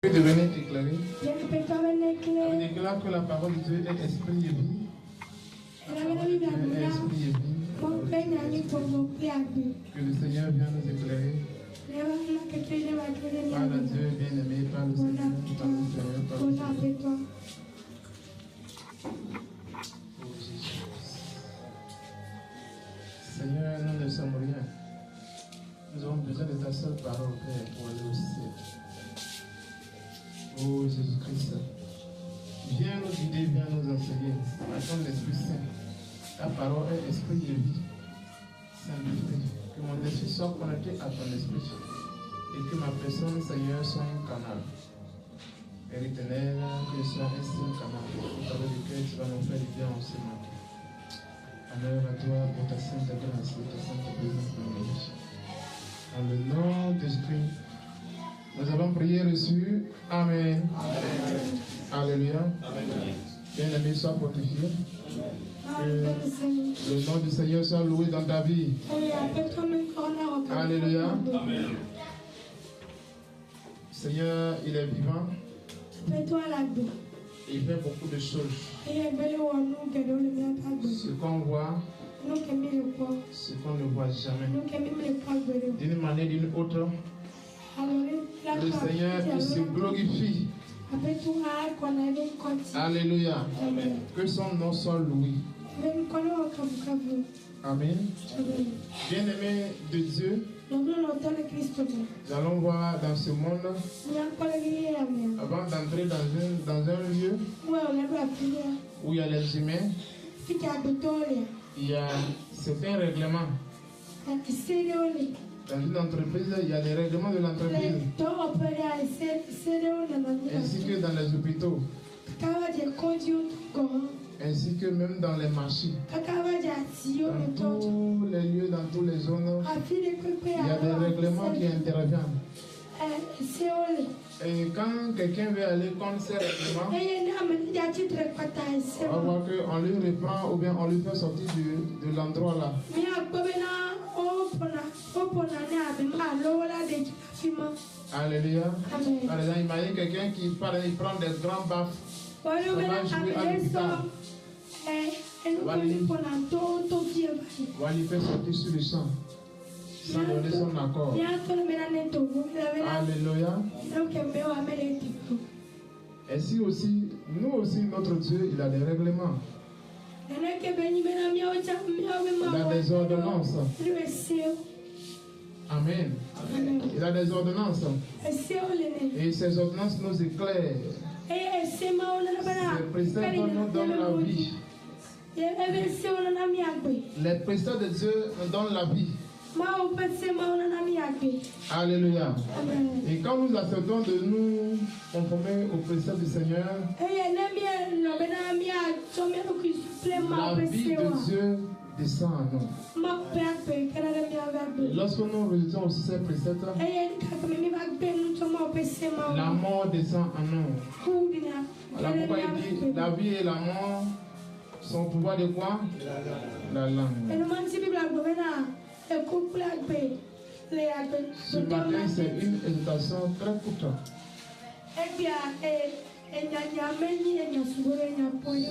De venir éclairer. On déclare que la parole de Dieu est esprit et vie. Esprit et vie. Que le Seigneur vienne nous éclairer. Par le Dieu bien-aimé, par le Seigneur, par le Seigneur, par le Seigneur. Seigneur, nous ne sommes rien. Nous avons besoin de ta seule parole, Père, pour aller au ciel. Oh Jésus-Christ, viens nous guider, viens nous enseigner. Attends l'Esprit Saint. Ta parole est esprit et vie. Saint-Esprit, que mon esprit soit connecté à ton esprit. Et que ma personne, Seigneur, soit un canal. Père éternel, que je sois un seul canal. Au travers duquel tu vas nous faire du bien en ce matin. Honneur à toi pour ta sainte grâce et ta sainte présence dans nos vies. Dans le nom de Jésus, nous avons prié reçu. Amen. Amen. Alléluia. Bien-aimé, sois fortifié. Que le nom du Seigneur soit loué dans ta vie. Alléluia. Amen. Seigneur, il est vivant. Il fait beaucoup de choses. Ce qu'on voit, ce qu'on ne voit jamais. D'une manière ou d'une autre, le Seigneur il se glorifie. Alléluia. Amen. Que son nom soit loué. Amen. Bien-aimé de Dieu, nous allons voir dans ce monde, avant d'entrer dans un lieu où il y a les humains, il y a certains règlements. Dans une entreprise, il y a les règlements de l'entreprise. Ainsi que dans les hôpitaux. Ainsi que même dans les marchés. Dans tous les lieux, dans toutes les zones, il y a des règlements qui interviennent. Et quand quelqu'un veut aller contre ces règlements, on va voir qu'on lui reprend ou bien on lui fait sortir de l'endroit là. Alléluia. Alléluia. Imagine quelqu'un qui parle, il prend des grands baffes. On va jouer à l'hôpital. On va lui faire sortir sur le champ sans donner son accord. Alléluia. Et si aussi, nous aussi, notre Dieu, il a des règlements. Il a des ordonnances. Amen. Il a des ordonnances. Et ces ordonnances nous éclairent. Ces préceptes nous donnent la vie. Les préceptes de Dieu nous donnent la vie. Alléluia. Et quand nous acceptons de nous conformer aux préceptes du Seigneur, la vie de Dieu descend à nous. Lorsque nous rejetons aussi ces préceptes, la mort descend à nous. Voilà pourquoi il dit la vie et la mort sont au pouvoir de quoi? La langue. Ce matin, c'est une exhortation très courte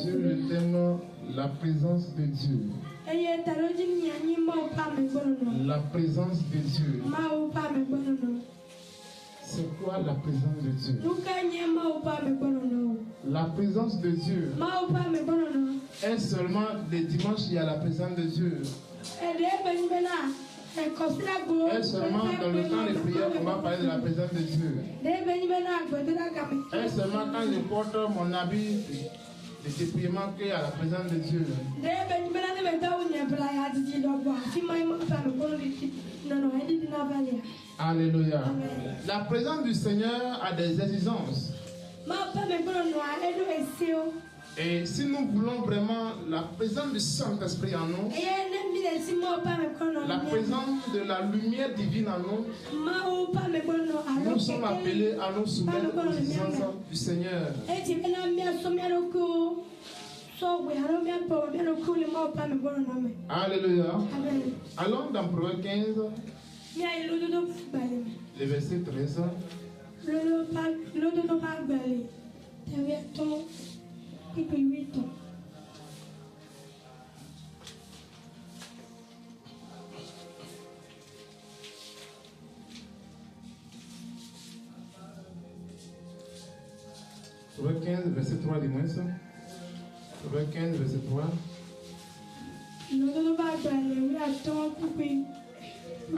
sur le thème la présence de Dieu. La présence de Dieu. C'est quoi la présence de Dieu? La présence de Dieu est seulement les dimanches, il y a la présence de Dieu. Et seulement dans le temps de prière, on va parler de la présence de Dieu. Et seulement quand je porte mon habit de dépouillement qu'il y a la présence de Dieu. Alléluia. La présence du Seigneur a des exigences. Et si nous voulons vraiment la présence du Saint-Esprit en nous, la présence de la lumière divine en nous, nous sommes appelés à nous soumettre aux exigences du Seigneur. Alléluia. Allons dans Proverbe 15, le verset 13. Le dodo pas balé. T'avais ton. Et puis 8 ans. Proverbe 15, verset 3, dis-moi ça. Proverbe 15, verset 3.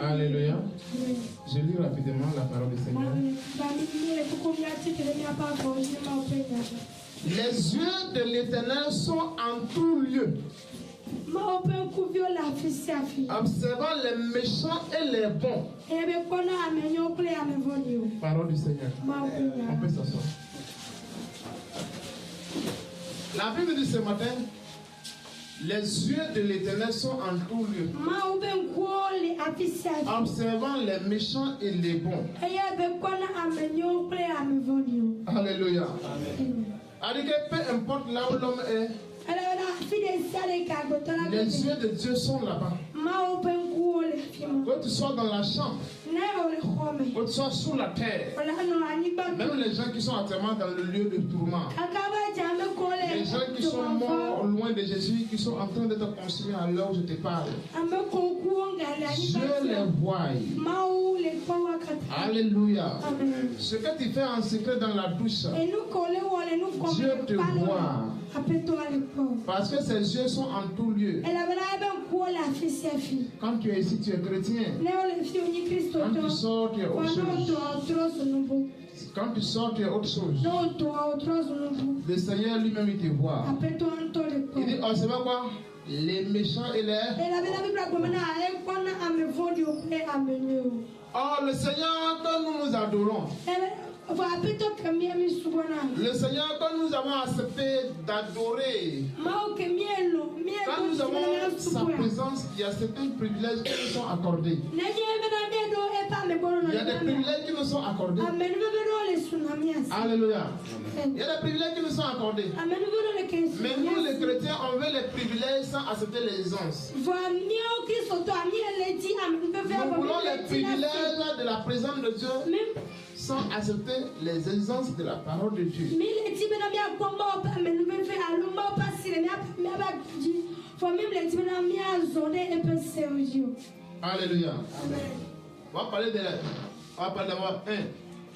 Alléluia. Je lis rapidement la parole du Seigneur. Les yeux de l'Éternel sont en tout lieu, observant les méchants et les bons. Parole du Seigneur. On peut s'asseoir. La Bible dit ce matin, les yeux de l'Éternel sont en tout lieu, observant les méchants et les bons. Alléluia. Amen. Peu importe là où l'homme est, les yeux de Dieu sont là-bas. Que tu sois dans la chambre, que tu sois sous la terre, même les gens qui sont actuellement dans le lieu de tourment, les gens qui sont morts loin de Jésus, qui sont en train d'être consumés à l'heure où je te parle, je les vois. Alléluia. Ce que tu fais en secret dans la douche, Dieu te voit. Parce que ses yeux sont en tout lieu. Quand tu es ici, tu es chrétien. Quand tu sors, tu es autre chose. Quand tu sors, tu es autre chose. Le Seigneur lui-même, il te voit. Il dit, oh, c'est pas quoi? Les méchants et les... Oh, le Seigneur que nous adorons. Le Seigneur que nous avons accepté d'adorer. Quand nous avons sa présence, il y a certains privilèges qui nous sont accordés. Il y a des privilèges qui nous sont accordés. Alléluia. Il y a des privilèges qui nous sont accordés. Mais nous, les chrétiens, on veut les privilèges sans accepter les aisances. Nous voulons les privilèges de la présence de Dieu sans accepter les aisances de la parole de Dieu. Alléluia. On va parler d'abord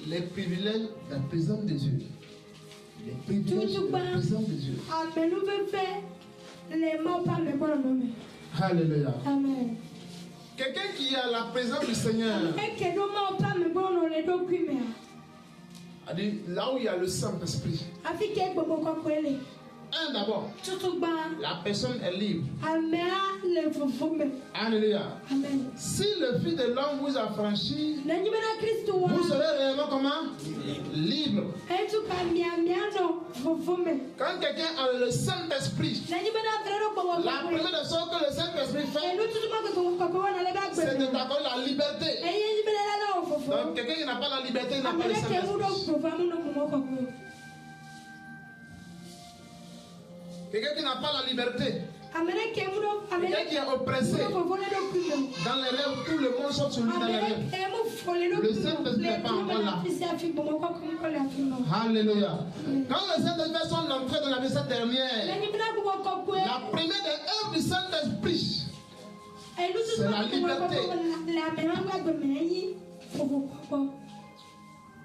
les privilèges de la présence de Dieu. Les privilèges de la présence de Dieu. Alléluia. Amen. Quelqu'un qui a la présence du Seigneur, a dit là où il y a le Saint-Esprit. D'abord, la personne est libre. Alléluia. Si le Fils de l'homme vous a franchi, vous serez réellement comment? Libre. Quand quelqu'un a le Saint-Esprit, la première des choses que le Saint-Esprit fait, c'est de t'accorder la liberté. Donc quelqu'un qui n'a pas la liberté, il n'a pas le Saint-Esprit. Quelqu'un qui n'a pas la liberté, quelqu'un qui est oppressé, dans les rêves, tout le monde sort sur lui dans les rêves. Le Saint-Esprit n'est pas encore là. Alléluia. Quand le Saint-Esprit fait son entrée dans la vie cette dernière, la première des œuvres du Saint-Esprit, c'est la liberté.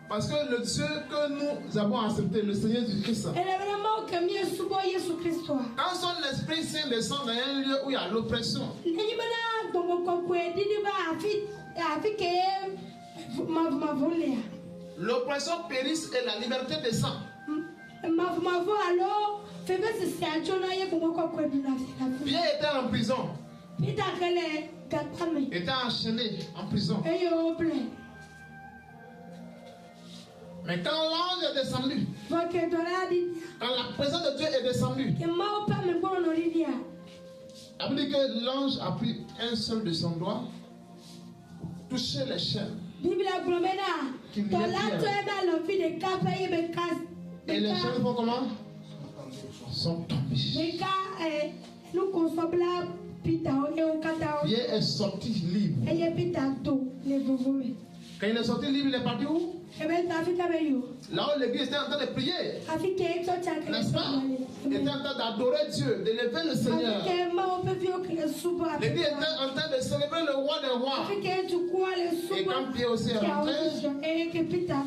Parce que le Dieu que nous avons accepté, le Seigneur Jésus-Christ, quand son Esprit Saint descend dans un lieu où il y a l'oppression, l'oppression périsse et la liberté descend. Pierre était en prison. Était enchaîné en prison. Mais quand l'ange est descendu, quand la présence de Dieu est descendue, ça veut dire que l'ange a pris un seul de son doigt, touché les chaînes. Et les chaînes font comment? Sont tombées. Pierre est sorti libre. Quand il est sorti libre, il est parti où? Là où l'église était en train de prier, n'est-ce pas? Il était en train d'adorer Dieu, d'élever le Seigneur. L'église était en train de célébrer le roi des rois. Et quand Pierre aussi est rentré,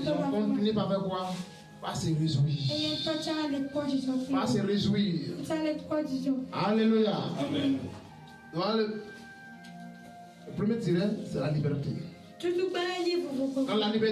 ils ont continué par faire quoi? Pas se réjouir. Pas se réjouir. Alléluia. Amen. Donc, le premier tiré, c'est la liberté. Dans la liberté.